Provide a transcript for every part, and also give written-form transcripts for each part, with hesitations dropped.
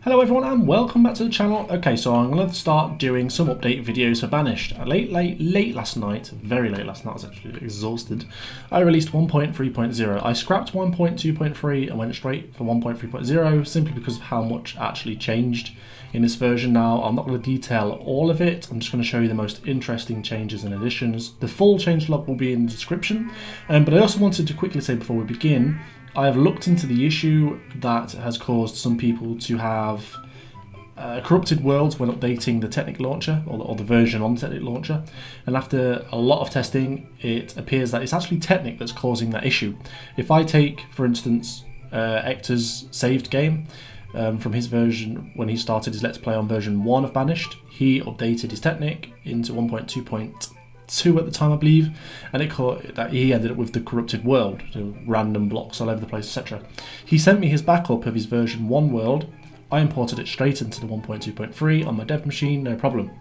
Hello everyone and welcome back to the channel. Okay, so I'm going to start doing some update videos for Banished. Late last night, very late last night, I was actually exhausted. I released 1.3.0. I scrapped 1.2.3 and went straight for 1.3.0 simply because of how much actually changed in this version now. I'm not going to detail all of it, I'm just going to show you the most interesting changes and additions. The full changelog will be in the description, but I also wanted to quickly say before we begin, I have looked into the issue that has caused some people to have corrupted worlds when updating the Technic launcher, or the version on the Technic launcher, and after a lot of testing it appears that it's actually Technic that's causing that issue. If I take, for instance, Ector's saved game from his version when he started his Let's Play on version 1 of Banished, he updated his Technic into 1.2.2 at the time, I believe, and it caught that he ended up with the corrupted world, so random blocks all over the place, etc. He sent me his backup of his version 1 world. I imported it straight into the 1.2.3 on my dev machine, no problem.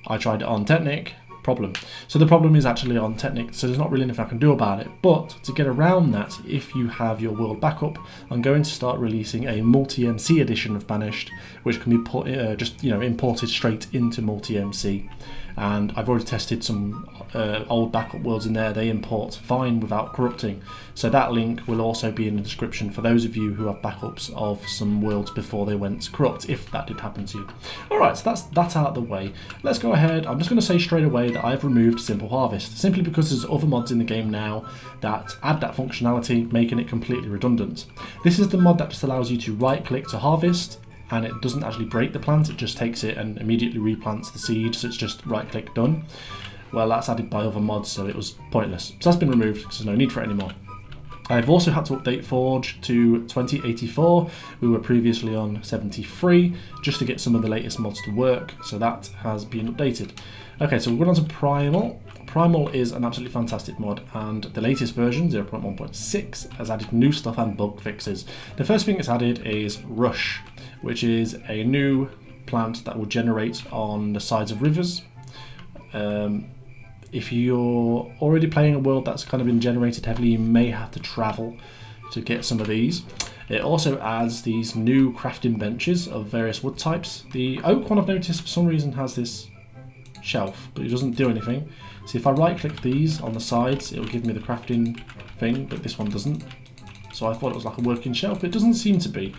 I tried it on Technic, problem. So the problem is actually on Technic, so there's not really anything I can do about it. But to get around that, if you have your world backup, I'm going to start releasing a multi-MC edition of Banished, which can be put, imported straight into multi-MC. And I've already tested some old backup worlds in there. They import fine without corrupting. So that link will also be in the description for those of you who have backups of some worlds before they went corrupt, if that did happen to you. Alright, so that's out of the way. Let's go ahead. I'm just going to say straight away that I've removed Simple Harvest, simply because there's other mods in the game now that add that functionality, making it completely redundant. This is the mod that just allows you to right click to harvest, and it doesn't actually break the plant, it just takes it and immediately replants the seed, so it's just right click done. Well, that's added by other mods, so it was pointless. So that's been removed because there's no need for it anymore. I've also had to update Forge to 2084. We were previously on 73 just to get some of the latest mods to work, so that has been updated. Okay, so we're going on to Primal. Primal is an absolutely fantastic mod, and the latest version, 0.1.6, has added new stuff and bug fixes. The first thing it's added is Rush, which is a new plant that will generate on the sides of rivers. If you're already playing a world that's kind of been generated heavily, you may have to travel to get some of these. It also adds these new crafting benches of various wood types. The oak one, I've noticed, for some reason has this shelf, but it doesn't do anything. So if I right click these on the sides, it will give me the crafting thing, but this one doesn't. So I thought it was like a working shelf, but it doesn't seem to be.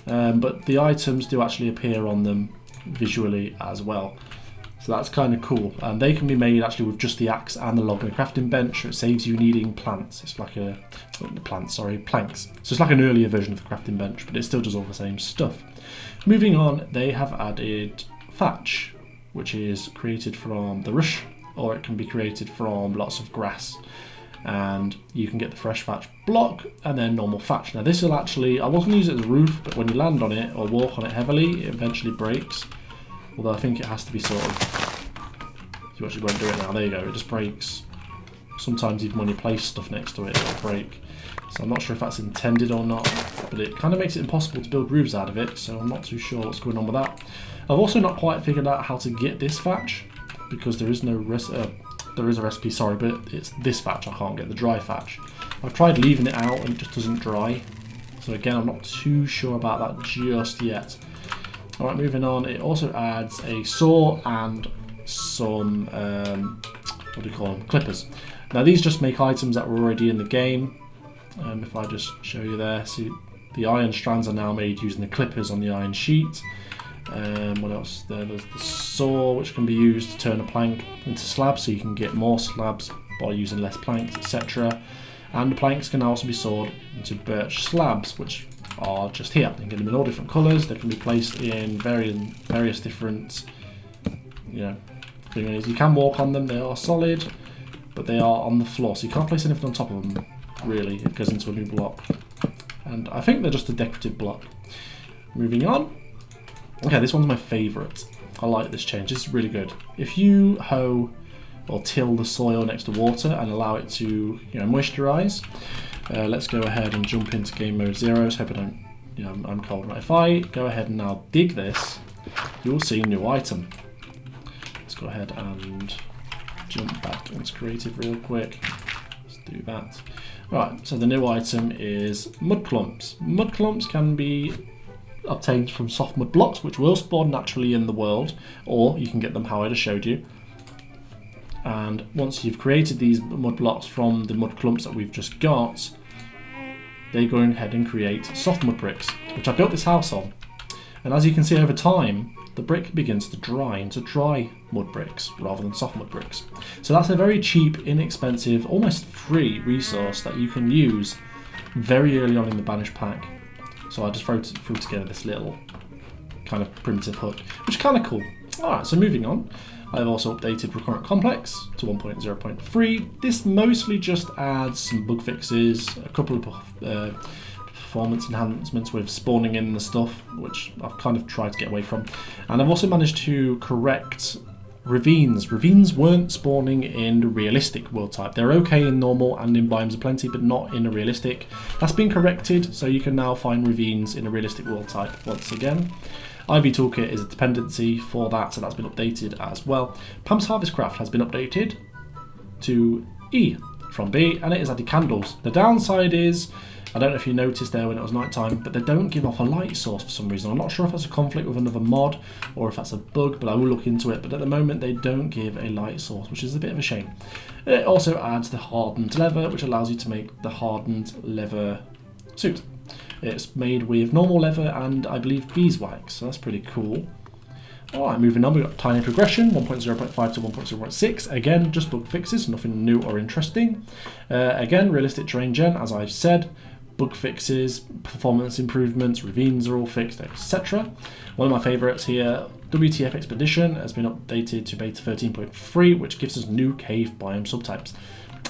But the items do actually appear on them visually as well. So that's kind of cool. And they can be made actually with just the axe and the log and the crafting bench. So it saves you needing plants. It's like planks. So it's like an earlier version of the crafting bench, but it still does all the same stuff. Moving on, they have added thatch, which is created from the rush, or it can be created from lots of grass. And you can get the fresh thatch block and then normal thatch. Now this will actually, I was going to use it as a roof, but when you land on it or walk on it heavily, it eventually breaks. Although I think it has to be sort of, you actually won't do it now, there you go, it just breaks. Sometimes even when you place stuff next to it, it'll break. So I'm not sure if that's intended or not, but it kind of makes it impossible to build roofs out of it, so I'm not too sure what's going on with that. I've also not quite figured out how to get this thatch, because there is no there is a recipe, sorry, but it's this thatch I can't get, the dry thatch. I've tried leaving it out and it just doesn't dry. So again, I'm not too sure about that just yet. Alright, moving on, it also adds a saw and some, what do you call them, clippers. Now these just make items that were already in the game. If I just show you there, see the iron strands are now made using the clippers on the iron sheet. What else? There's the saw, which can be used to turn a plank into slabs, so you can get more slabs by using less planks, etc. And the planks can also be sawed into birch slabs, which are just here. You can get them in all different colours. They can be placed in various different, things. You can walk on them. They are solid, but they are on the floor, so you can't place anything on top of them. Really, it goes into a new block, and I think they're just a decorative block. Moving on. Okay, this one's my favourite. I like this change. This is really good. If you hoe or till the soil next to water and allow it to, moisturise. Let's go ahead and jump into game mode 0. So hope I don't, I'm cold. Right, if I go ahead and now dig this, you'll see a new item. Let's go ahead and jump back into creative real quick. Let's do that. Right, so the new item is mud clumps. Mud clumps can be obtained from soft mud blocks, which will spawn naturally in the world, or you can get them how I just showed you. And once you've created these mud blocks from the mud clumps that we've just got, they go ahead and create soft mud bricks, which I built this house on. And as you can see over time, the brick begins to dry into dry mud bricks rather than soft mud bricks. So that's a very cheap, inexpensive, almost free resource that you can use very early on in the Banished pack. So I just threw together this little kind of primitive hut, which is kind of cool. Alright, so moving on. I've also updated Recurrent Complex to 1.0.3. This mostly just adds some bug fixes, a couple of performance enhancements with spawning in the stuff, which I've kind of tried to get away from. And I've also managed to correct ravines. Ravines weren't spawning in realistic world type. They're okay in normal and in biomes of plenty, but not in a realistic. That's been corrected, so you can now find ravines in a realistic world type once again. IvToolkit is a dependency for that, so that's been updated as well. Pam's HarvestCraft has been updated to E from B, and it has added candles. The downside is, I don't know if you noticed there when it was night time, but they don't give off a light source for some reason. I'm not sure if that's a conflict with another mod or if that's a bug, but I will look into it. But at the moment they don't give a light source, which is a bit of a shame. It also adds the hardened leather, which allows you to make the hardened leather suit. It's made with normal leather and I believe beeswax, so that's pretty cool. Alright, moving on, we've got tiny progression, 1.0.5 to 1.0.6. Again, just bug fixes, nothing new or interesting. Again, realistic terrain gen, as I've said. Bug fixes, performance improvements, ravines are all fixed, etc. One of my favourites here, WTF Expedition, has been updated to beta 13.3, which gives us new cave biome subtypes.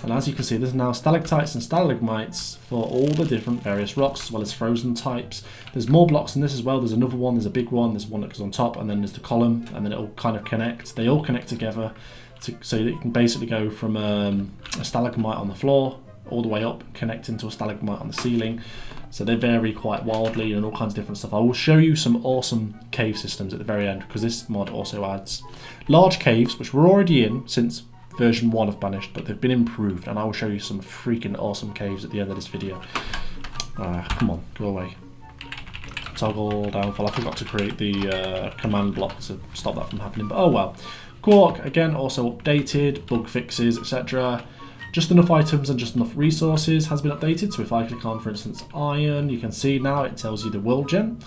And as you can see, there's now stalactites and stalagmites for all the different various rocks, as well as frozen types. There's more blocks in this as well. There's another one, there's a big one, there's one that goes on top, and then there's the column, and then it'll kind of connect. They all connect together so that you can basically go from a stalagmite on the floor all the way up, connect into a stalagmite on the ceiling. So they vary quite wildly and all kinds of different stuff. I will show you some awesome cave systems at the very end, because this mod also adds large caves, which we're already in since version 1 of Banished, but they've been improved, and I will show you some freaking awesome caves at the end of this video. Come on, go away. Toggle downfall. I forgot to create the command block to stop that from happening, but oh well. Quark, again, also updated, bug fixes, etc. Just enough items and just enough resources has been updated, so if I click on, for instance, iron, you can see now it tells you the world gen,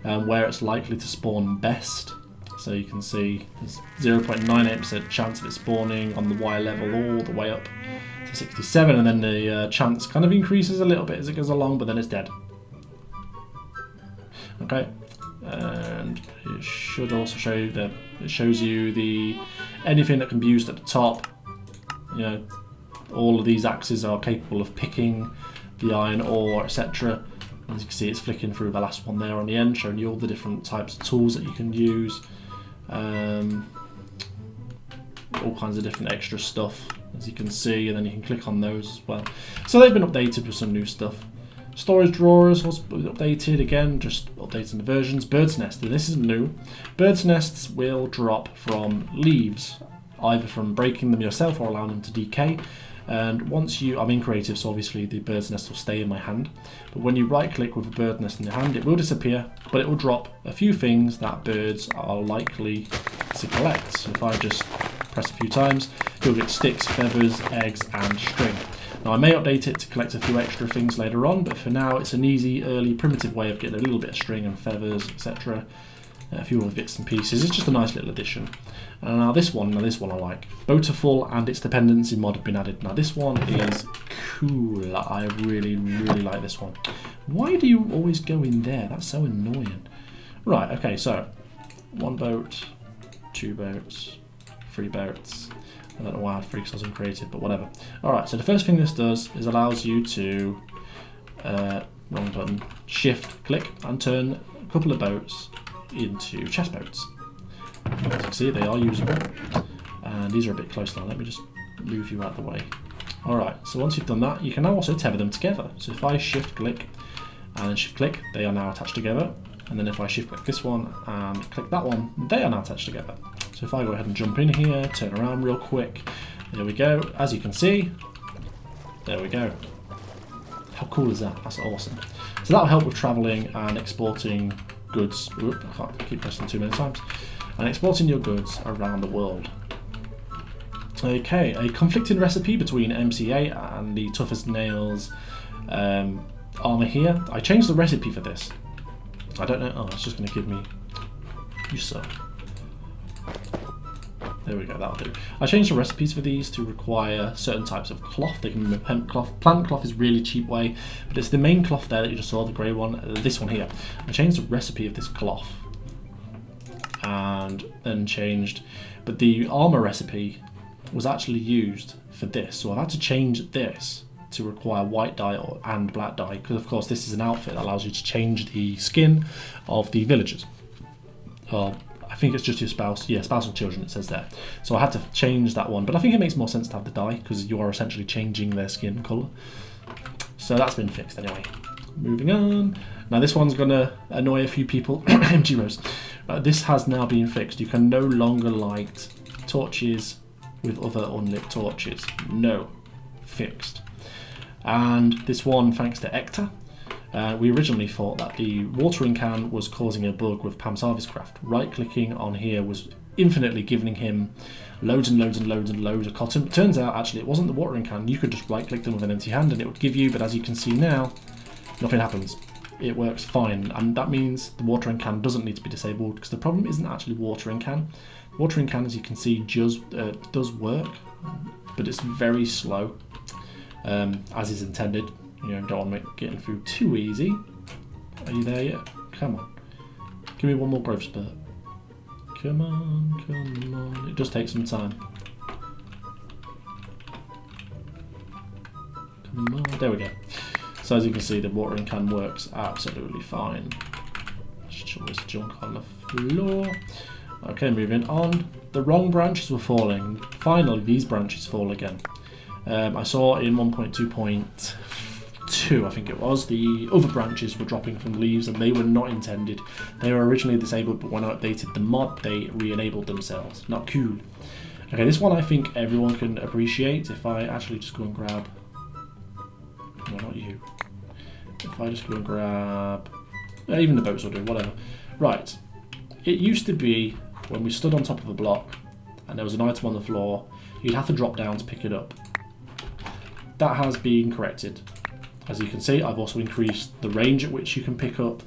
where it's likely to spawn best. So you can see there's 0.98% chance of it spawning on the Y level all the way up to 67, and then the chance kind of increases a little bit as it goes along, but then it's dead. Okay, and it should also show you that it shows you the anything that can be used at the top. You know, all of these axes are capable of picking the iron ore, etc. As you can see, it's flicking through the last one there on the end, showing you all the different types of tools that you can use. All kinds of different extra stuff, as you can see, and then you can click on those as well. So they've been updated with some new stuff. Storage drawers was updated, again, just updating the versions. Bird's nest, and this is new. Bird's nests will drop from leaves, either from breaking them yourself or allowing them to decay. And once you, I'm in creative, so obviously the bird's nest will stay in my hand. But when you right click with a bird nest in your hand, it will disappear, but it will drop a few things that birds are likely to collect. So if I just press a few times, you'll get sticks, feathers, eggs, and string. Now I may update it to collect a few extra things later on, but for now it's an easy, early, primitive way of getting a little bit of string and feathers, etc. A few other bits and pieces. It's just a nice little addition. And now this one I like. Boatiful and its dependency mod have been added. Now this one is cool. I really, really like this one. Why do you always go in there? That's so annoying. Right, okay, so 1 boat, 2 boats, 3 boats. I don't know why I had 3 because I was uncreative, but whatever. Alright, so the first thing this does is allows you to wrong button, shift click and turn a couple of boats into chest boats. As you can see, they are usable, and these are a bit close now. Let me just move you out of the way. Alright, so once you've done that, you can now also tether them together. So if I shift click and shift click, they are now attached together, and then if I shift click this one and click that one, they are now attached together. So if I go ahead and jump in here, turn around real quick, there we go. As you can see, there we go. How cool is that? That's awesome. So that'll help with traveling and exporting goods. Oop, I can't keep pressing too many times. And exporting your goods around the world. Okay, a conflicting recipe between MC8 and the toughest nails armor here. I changed the recipe for this. I don't know. Oh, it's just going to give me. You suck. There we go, that'll do. I changed the recipes for these to require certain types of cloth. They can be hemp cloth. Plant cloth is really cheap way, but it's the main cloth there that you just saw, the grey one. This one here. I changed the recipe of this cloth. And then changed, but the armor recipe was actually used for this. So I've had to change this to require white dye and black dye, because of course this is an outfit that allows you to change the skin of the villagers. I think it's just your spouse, yeah, spouse and children it says there. So I had to change that one, but I think it makes more sense to have the dye because you are essentially changing their skin colour. So that's been fixed anyway. Moving on. Now this one's going to annoy a few people. MG Rose. This has now been fixed. You can no longer light torches with other unlit torches. No. Fixed. And this one, thanks to Ecta. We originally thought that the watering can was causing a bug with Pam's HarvestCraft. Right-clicking on here was infinitely giving him loads and loads and loads and loads of cotton. But turns out, actually, it wasn't the watering can. You could just right-click them with an empty hand and it would give you, but as you can see now, nothing happens. It works fine, and that means the watering can doesn't need to be disabled because the problem isn't actually watering can. Watering can, as you can see, does work, but it's very slow, as is intended. You know, don't want to make getting through too easy. Are you there yet? Come on. Give me one more growth spurt. Come on, come on. It does take some time. Come on. There we go. So as you can see, the watering can works absolutely fine. Just chuck this junk on the floor. Okay, moving on. The wrong branches were falling. Finally, these branches fall again. I saw in 1.2.2, I think it was, the other branches were dropping from leaves and they were not intended. They were originally disabled, but when I updated the mod, they re-enabled themselves. Not cool. Okay, this one I think everyone can appreciate. If I actually just go and grab... No, not you. If I just go and grab... even the boats will do, whatever. Right. It used to be when we stood on top of a block and there was an item on the floor, you'd have to drop down to pick it up. That has been corrected. As you can see, I've also increased the range at which you can pick up.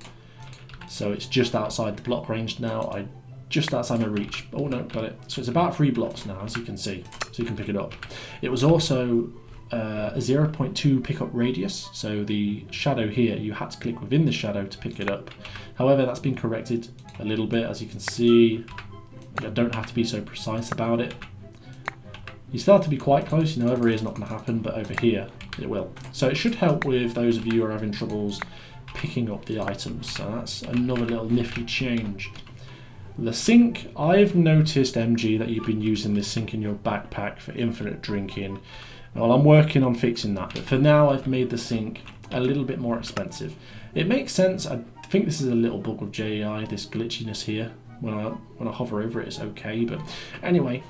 So it's just outside the block range now. Just outside my reach. Oh no, got it. So it's about 3 blocks now, as you can see. So you can pick it up. It was also a 0.2 pickup radius. So the shadow here, you had to click within the shadow to pick it up. However, that's been corrected a little bit, as you can see. You don't have to be so precise about it. You still have to be quite close, you know, over here is not going to happen, but over here it will. So it should help with those of you who are having troubles picking up the items. So that's another little nifty change. The sink, I've noticed, MG, that you've been using this sink in your backpack for infinite drinking. Well, I'm working on fixing that, but for now I've made the sink a little bit more expensive. It makes sense. I think this is a little bug with JEI, this glitchiness here. When I hover over it, it's okay, but anyway,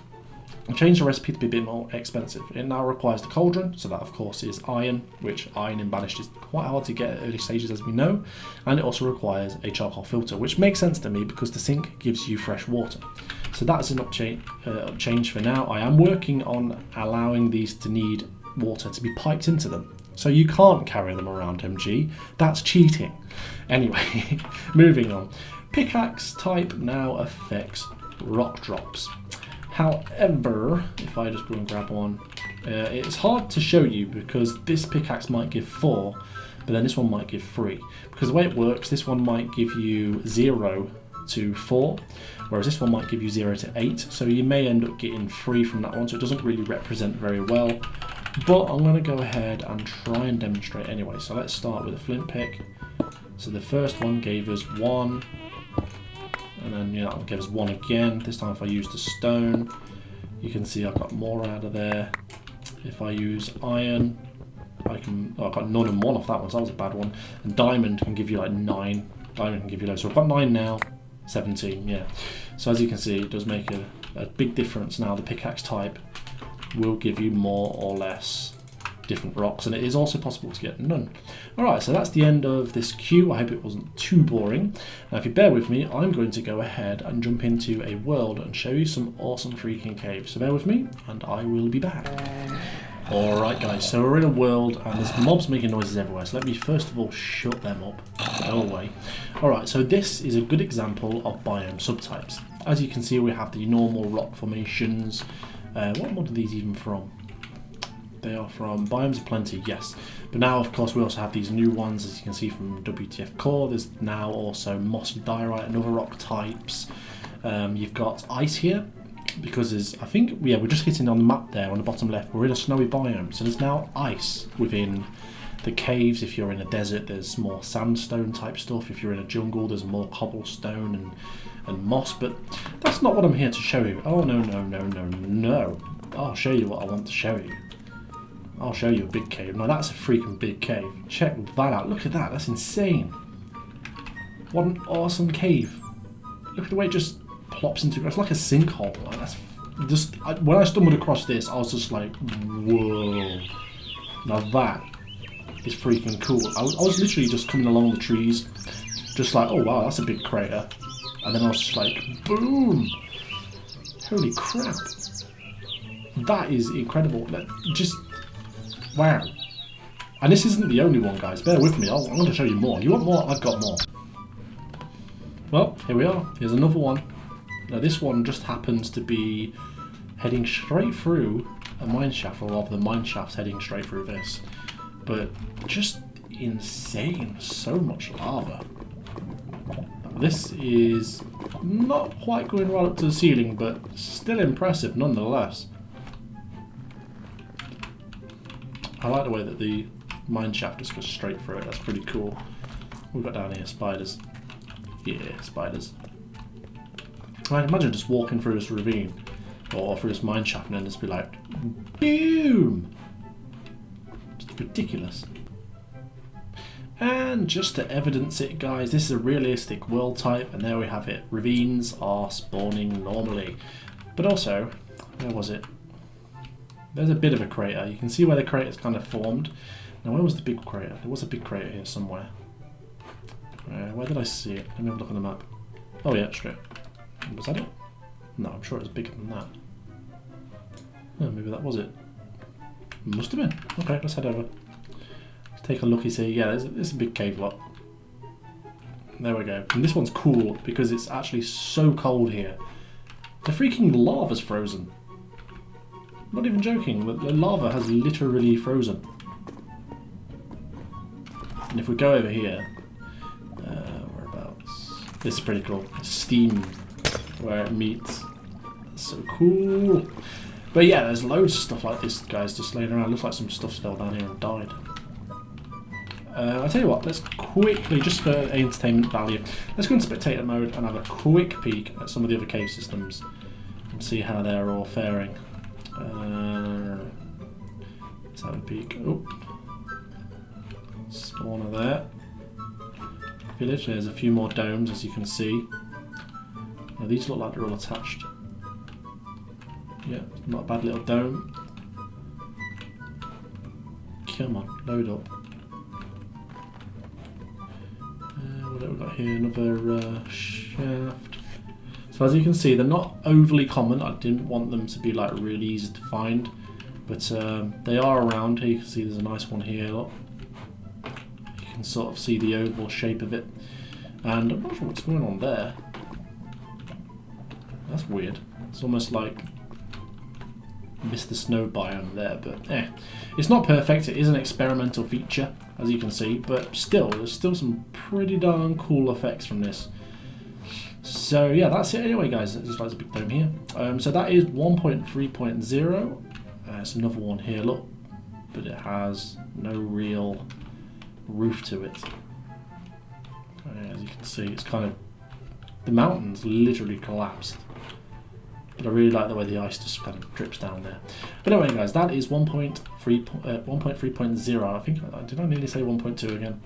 I've changed the recipe to be a bit more expensive. It now requires the cauldron, so that of course is iron, which iron in Banished is quite hard to get at early stages, as we know, and it also requires a charcoal filter, which makes sense to me because the sink gives you fresh water. So that's an change for now. I am working on allowing these to need water to be piped into them. So you can't carry them around, MG. That's cheating. Anyway, moving on. Pickaxe type now affects rock drops. However, if I just go and grab one, it's hard to show you because this pickaxe might give 4, but then this one might give 3. Because the way it works, this one might give you 0 to 4, whereas this one might give you 0 to 8. So you may end up getting 3 from that one, so it doesn't really represent very well. But I'm going to go ahead and try and demonstrate anyway. So let's start with a Flint Pick. So the first one gave us 1. And then, that will give us 1 again. This time if I use the stone, you can see I've got more out of there. If I use iron, I got none and 1 off that one, so that was a bad one. And diamond can give you like 9. Diamond can give you loads. So I've got 9 now, 17, yeah. So as you can see, it does make a big difference now. The pickaxe type will give you more or less different rocks, and it is also possible to get none. Alright, so that's the end of this queue. I hope it wasn't too boring. Now if you bear with me, I'm going to go ahead and jump into a world and show you some awesome freaking caves. So bear with me and I will be back. Alright guys, so we're in a world and there's mobs making noises everywhere, so let me first of all shut them up. Go away. Alright, so this is a good example of biome subtypes. As you can see, we have the normal rock formations. What mod are these even from? They are from Biomes of Plenty, yes. But now, of course, we also have these new ones, as you can see from WTF Core. There's now also mossy diorite and other rock types. You've got ice here, because there's, I think, yeah, we're just hitting on the map there on the bottom left. We're in a snowy biome, so there's now ice within the caves. If you're in a desert, there's more sandstone type stuff. If you're in a jungle, there's more cobblestone and moss. But that's not what I'm here to show you. Oh, no, no, no, no, no. I'll show you what I want to show you. I'll show you a big cave. Now that's a freaking big cave. Check that out. Look at that. That's insane. What an awesome cave. Look at the way it just plops into. It's like a sinkhole. Like that's just. When I stumbled across this, I was just like, whoa. Now that is freaking cool. I was literally just coming along the trees, just like, oh wow, that's a big crater. And then I was just like, boom. Holy crap. That is incredible. Just. Wow. And this isn't the only one, guys. Bear with me. I'm going to show you more. You want more? I've got more. Well, here we are. Here's another one. Now, this one just happens to be heading straight through a mine shaft, or rather the mine shaft's heading straight through this. But just insane. So much lava. This is not quite going right up to the ceiling, but still impressive nonetheless. I like the way that the mine shaft just goes straight through it. That's pretty cool. We've got down here spiders. Yeah, spiders. I can imagine just walking through this ravine or through this mine shaft and then just be like, boom! Just ridiculous. And just to evidence it, guys, this is a realistic world type, and there we have it. Ravines are spawning normally. But also, where was it? There's a bit of a crater. You can see where the crater's kind of formed. Now, where was the big crater? There was a big crater here somewhere. Where did I see it? Let me have a look on the map. Oh yeah, straight. Was that it? No, I'm sure it was bigger than that. Oh, maybe that was it. Must have been. Okay, let's head over. Let's take a look. See, yeah, there's a big cave lot. There we go. And this one's cool because it's actually so cold here. The freaking lava's frozen. Not even joking, the lava has literally frozen. And if we go over here, whereabouts? This is pretty cool. Steam, where it meets. That's so cool. But yeah, there's loads of stuff like this, guys, just laying around. Looks like some stuff fell down here and died. I'll tell you what, let's quickly, just for entertainment value, let's go into spectator mode and have a quick peek at some of the other cave systems and see how they're all faring. Let's have a peek. Oh, spawner there. Village. There's a few more domes, as you can see. Now these look like they're all attached. Yeah, not a bad little dome. Come on, load up. What have we got here? Another shaft. So as you can see, they're not overly common. I didn't want them to be like really easy to find, but they are around. Here you can see there's a nice one here. Look. You can sort of see the oval shape of it, and I'm not sure what's going on there. That's weird. It's almost like Mr. Snow biome there, but it's not perfect. It is an experimental feature, as you can see, but still, there's still some pretty darn cool effects from this. So yeah, that's it anyway, guys. There's a big dome here. So that is 1.3.0. It's another one here, look, but it has no real roof to it. As you can see, it's kind of, the mountain's literally collapsed. But I really like the way the ice just kind of drips down there. But anyway, guys, that is 1.3.0. I think, did I nearly say 1.2 again?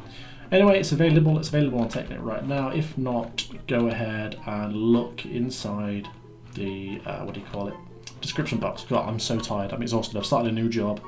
Anyway, it's available. It's available on Technic right now. If not, go ahead and look inside the, what do you call it? Description box. God, I'm so tired. I'm exhausted. I've started a new job.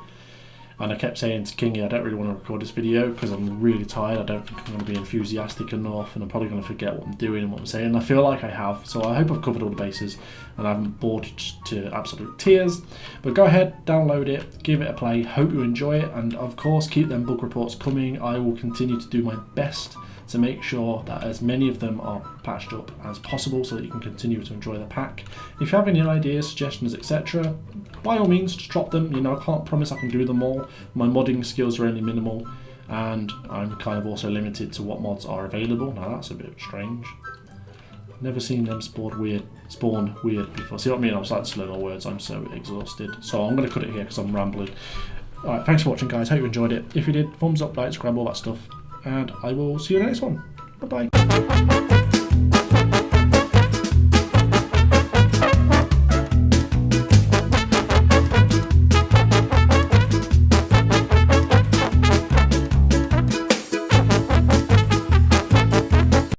And I kept saying to Kingy, I don't really want to record this video because I'm really tired. I don't think I'm going to be enthusiastic enough, and I'm probably going to forget what I'm doing and what I'm saying. And I feel like I have, so I hope I've covered all the bases and I haven't bored you to absolute tears. But go ahead, download it, give it a play, hope you enjoy it, and of course keep them bug reports coming. I will continue to do my best to make sure that as many of them are patched up as possible so that you can continue to enjoy the pack. If you have any ideas, suggestions, etc., by all means just drop them. You know, I can't promise I can do them all. My modding skills are only minimal, and I'm kind of also limited to what mods are available. Now that's a bit strange. Never seen them spawn weird before. See what I mean? I'm starting to slow my words. I'm so exhausted. So I'm going to cut it here because I'm rambling. Alright, thanks for watching, guys. Hope you enjoyed it. If you did, thumbs up, like, subscribe, all that stuff. And I will see you in the next one. Bye bye.